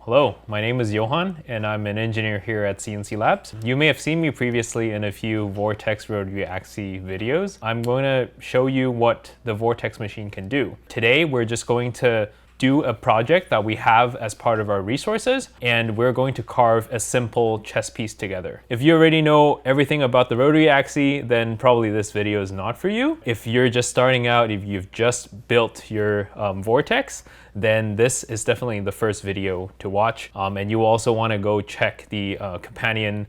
Hello, my name is Johann and I'm an engineer here at Sienci Labs. You may have seen me previously in a few Vortex Rotary Axis videos. I'm going to show you what the Vortex machine can do. Today we're just going to do a project that we have as part of our resources, and we're going to carve a simple chess piece together. If you already know everything about the rotary axis, then probably this video is not for you. If you're just starting out, if you've just built your Vortex, then this is definitely the first video to watch. And you also want to go check the companion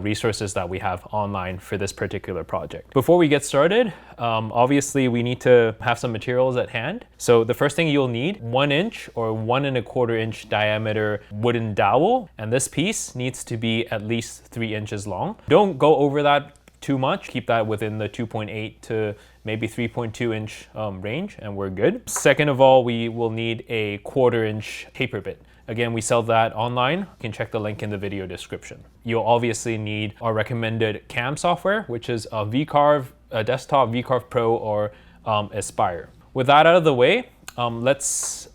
resources that we have online for this particular project. Before we get started, obviously we need to have some materials at hand. So the first thing you'll need, 1 inch or 1 1/4 inch diameter wooden dowel. And this piece needs to be at least 3 inches long. Don't go over that too much. Keep that within the 2.8 to maybe 3.2 inch range and we're good. Second of all, we will need a 1/4 inch taper bit. Again, we sell that online. You can check the link in the video description. You'll obviously need our recommended CAM software, which is a VCarve, a desktop, VCarve Pro, or Aspire. With that out of the way, let's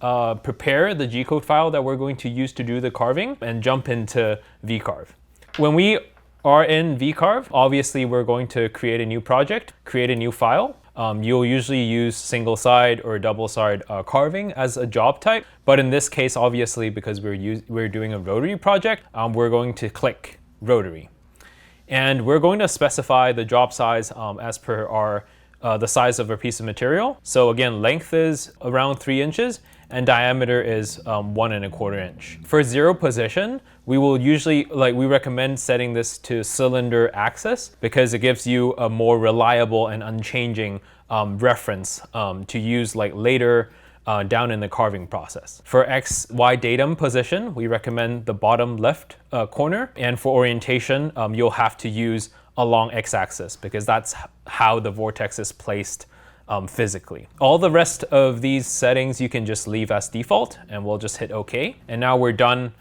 prepare the G-code file that we're going to use to do the carving and jump into VCarve. When we are in VCarve, obviously we're going to create a new project, create a new file. You'll usually use single side or double side carving as a job type. But in this case, obviously, because we're doing a rotary project, we're going to click rotary. And we're going to specify the job size as per our the size of our piece of material. So again, length is around 3 inches and diameter is 1 1/4 inch. For zero position, we will usually, we recommend setting this to cylinder axis because it gives you a more reliable and unchanging reference to use later down in the carving process. For X, Y datum position, we recommend the bottom left corner. And for orientation, you'll have to use along X-axis because that's how the vortex is placed physically. All the rest of these settings you can just leave as default and we'll just hit OK. And now we're done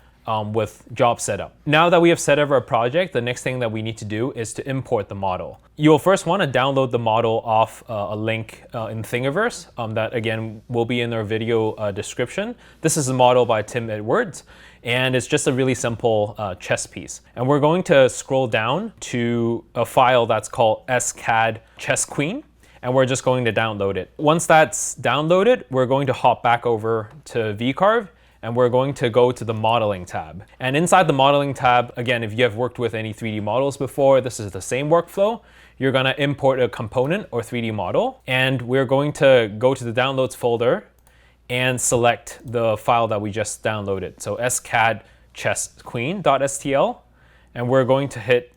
with job setup. Now that we have set up our project, the next thing that we need to do is to import the model. You'll first want to download the model off a link in Thingiverse that again will be in our video description. This is a model by Tim Edwards and it's just a really simple chess piece. And we're going to scroll down to a file that's called scad chess queen. And we're just going to download it. Once that's downloaded, we're going to hop back over to VCarve and we're going to go to the modeling tab. And inside the modeling tab, again, if you have worked with any 3D models before, this is the same workflow. You're gonna import a component or 3D model, and we're going to go to the downloads folder and select the file that we just downloaded. So scad chessqueen.stl, and we're going to hit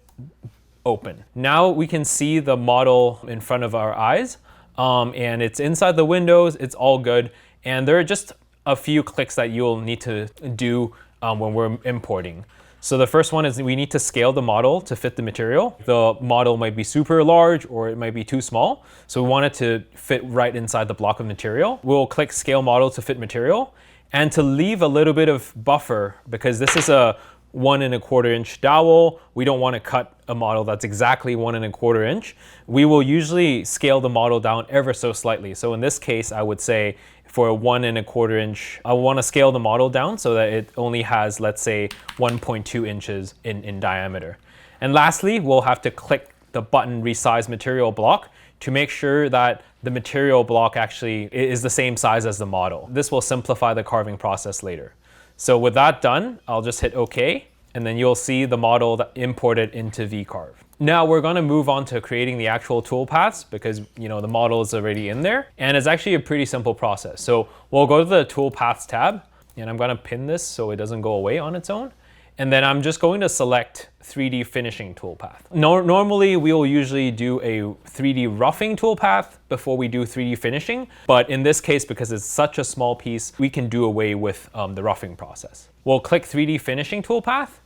open. Now we can see the model in front of our eyes and it's inside the windows, it's all good. And there are just a few clicks that you'll need to do when we're importing. So the first one is we need to scale the model to fit the material. The model might be super large or it might be too small. So we want it to fit right inside the block of material. We'll click scale model to fit material and to leave a little bit of buffer because this is a 1 1/4 inch dowel. We don't want to cut a model that's exactly 1 1/4 inch. We will usually scale the model down ever so slightly. So in this case, I would say for a 1 1/4 inch, I want to scale the model down so that it only has, let's say, 1.2 inches in diameter. And lastly, we'll have to click the button resize material block to make sure that the material block actually is the same size as the model. This will simplify the carving process later. So with that done, I'll just hit OK, and then you'll see the model that imported into VCarve. Now we're going to move on to creating the actual toolpaths because the model is already in there, and it's actually a pretty simple process. So we'll go to the toolpaths tab, and I'm going to pin this so it doesn't go away on its own. And then I'm just going to select 3D finishing toolpath. Normally, we'll usually do a 3D roughing toolpath before we do 3D finishing. But in this case, because it's such a small piece, we can do away with the roughing process. We'll click 3D finishing toolpath,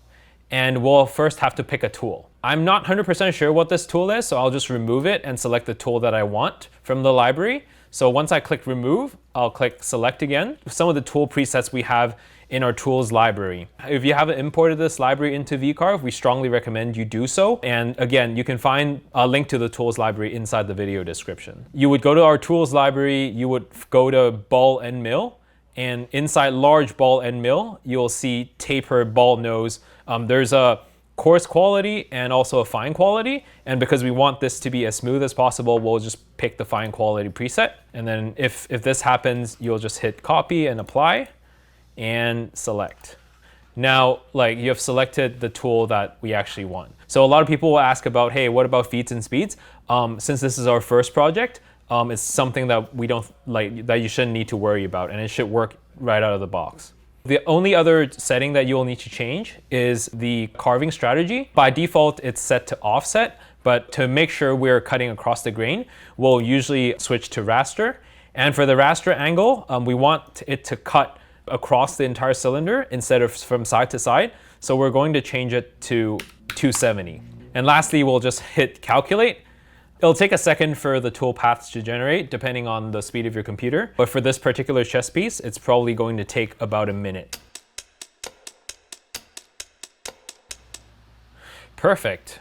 and we'll first have to pick a tool. I'm not 100% sure what this tool is, so I'll just remove it and select the tool that I want from the library. So once I click remove, I'll click select again. Some of the tool presets we have in our tools library. If you haven't imported this library into VCarve, we strongly recommend you do so. And again, you can find a link to the tools library inside the video description. You would go to our tools library, you would go to ball and mill, And inside large ball end mill, you'll see tapered ball nose. There's a coarse quality and also a fine quality. And because we want this to be as smooth as possible, we'll just pick the fine quality preset. And then if this happens, you'll just hit copy and apply and select. Now, like, you have selected the tool that we actually want. So a lot of people will ask about, hey, what about feeds and speeds? Since this is our first project, it's something that we don't like, that you shouldn't need to worry about, and it should work right out of the box. The only other setting that you will need to change is the carving strategy. By default, it's set to offset, but to make sure we're cutting across the grain, we'll usually switch to raster. And for the raster angle, we want it to cut across the entire cylinder instead of from side to side. So we're going to change it to 270. And lastly, we'll just hit calculate. It'll take a second for the tool paths to generate, depending on the speed of your computer. But for this particular chest piece, it's probably going to take about a minute. Perfect.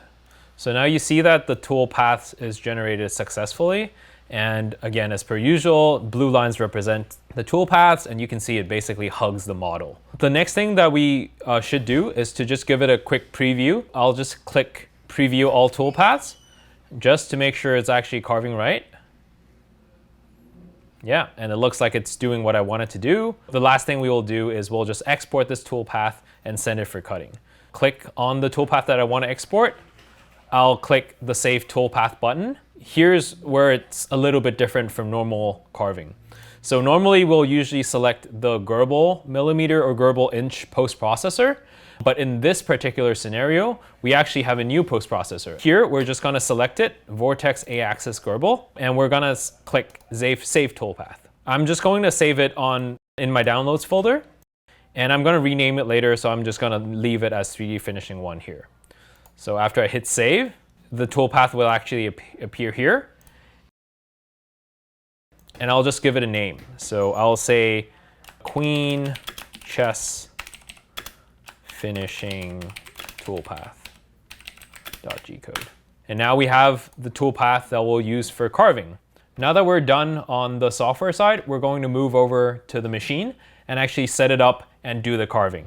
So now you see that the tool path is generated successfully. And again, as per usual, blue lines represent the tool paths, and you can see it basically hugs the model. The next thing that we should do is to just give it a quick preview. I'll just click preview all tool paths just to make sure it's actually carving right. Yeah, and it looks like it's doing what I want it to do. The last thing we will do is we'll just export this tool path and send it for cutting. Click on the tool path that I want to export. I'll click the Save Toolpath button. Here's where it's a little bit different from normal carving. So normally we'll usually select the Gerbil millimeter or Gerbil inch post-processor, but in this particular scenario, we actually have a new post-processor. Here, we're just gonna select it, Vortex A-axis Gerbil, and we're gonna click Save Toolpath. I'm just going to save it in my downloads folder, and I'm gonna rename it later, so I'm just gonna leave it as 3D Finishing 1 here. So after I hit save, the toolpath will actually appear here. And I'll just give it a name. So I'll say Queen Chess Finishing Toolpath.gcode. And now we have the toolpath that we'll use for carving. Now that we're done on the software side, we're going to move over to the machine and actually set it up and do the carving.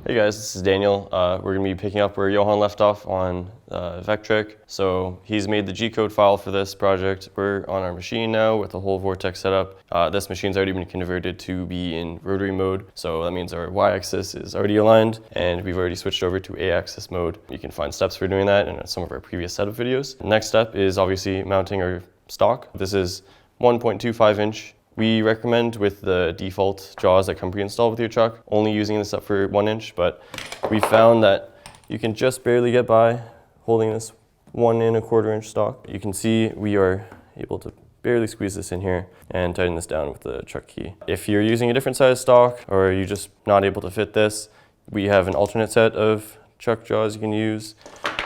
Hey guys, this is Daniel. We're going to be picking up where Johann left off on Vectric. So he's made the G-code file for this project. We're on our machine now with the whole Vortex setup. This machine's already been converted to be in rotary mode. So that means our Y-axis is already aligned and we've already switched over to A-axis mode. You can find steps for doing that in some of our previous setup videos. The next step is obviously mounting our stock. This is 1.25 inch. We recommend with the default jaws that come pre-installed with your truck, only using this up for 1 inch, but we found that you can just barely get by holding this 1 1/4 inch stock. You can see we are able to barely squeeze this in here and tighten this down with the truck key. If you're using a different size stock or you're just not able to fit this, we have an alternate set of truck jaws you can use,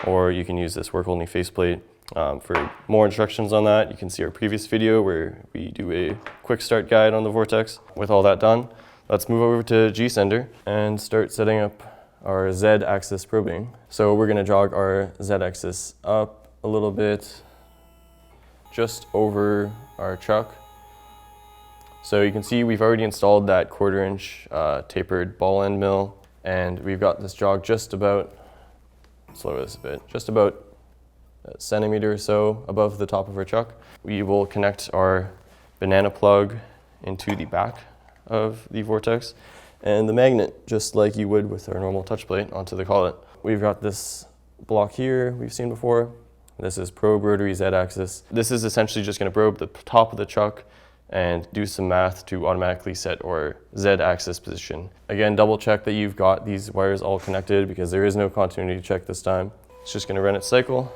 or you can use this work-only faceplate. For more instructions on that, you can see our previous video where we do a quick start guide on the Vortex. With all that done, let's move over to gSender and start setting up our Z-axis probing. So we're going to jog our Z-axis up a little bit, just over our chuck. So you can see we've already installed that 1/4 inch tapered ball end mill, and we've got this jog just about, slow this a bit, just about a centimeter or so above the top of our chuck. We will connect our banana plug into the back of the Vortex and the magnet, just like you would with our normal touch plate, onto the collet. We've got this block here we've seen before. This is probe rotary Z-axis. This is essentially just going to probe the top of the chuck and do some math to automatically set our Z-axis position. Again, double check that you've got these wires all connected because there is no continuity check this time. It's just going to run its cycle.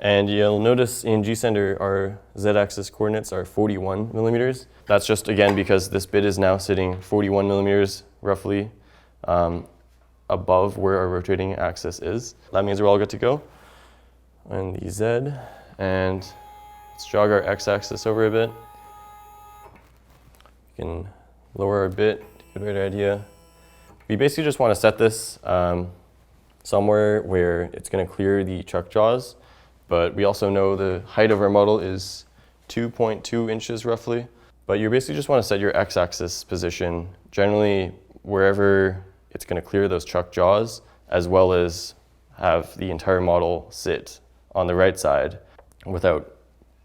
And you'll notice in gSender, our Z-axis coordinates are 41 millimeters. That's just, again, because this bit is now sitting 41 millimeters, roughly, above where our rotating axis is. That means we're all good to go. And the Z, and let's jog our X-axis over a bit. We can lower our bit to get a better idea. We basically just want to set this somewhere where it's going to clear the chuck jaws. But we also know the height of our model is 2.2 inches roughly. But you basically just want to set your x-axis position generally wherever it's going to clear those chuck jaws, as well as have the entire model sit on the right side without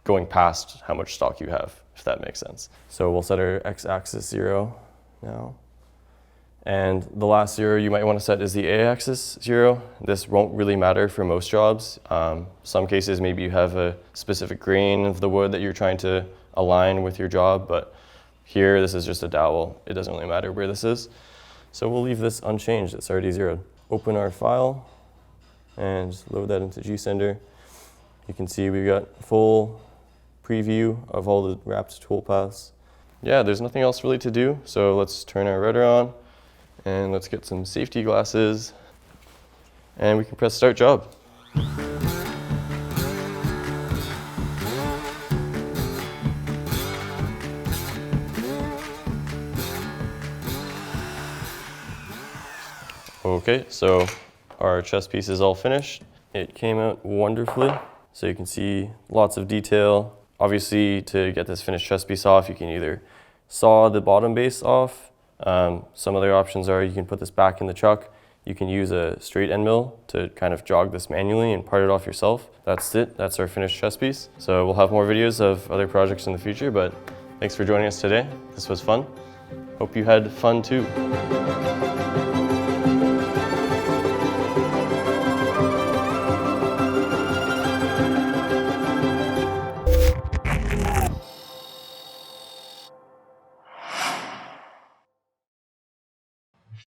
going past how much stock you have, if that makes sense. So we'll set our x-axis 0 now. And the last 0 you might want to set is the a-axis 0. This won't really matter for most jobs. Some cases maybe you have a specific grain of the wood that you're trying to align with your job, but here this is just a dowel. It doesn't really matter where this is. So we'll leave this unchanged. It's already zeroed. Open our file and load that into gSender. You can see we've got full preview of all the wrapped toolpaths. Yeah, there's nothing else really to do. So let's turn our rudder on and let's get some safety glasses and we can press start job. Okay, so our chest piece is all finished. It came out wonderfully. So you can see lots of detail. Obviously, to get this finished chest piece off, you can either saw the bottom base off. Some other options are you can put this back in the chuck. You can use a straight end mill to kind of jog this manually and part it off yourself. That's it, that's our finished chest piece. So we'll have more videos of other projects in the future, but thanks for joining us today. This was fun. Hope you had fun too.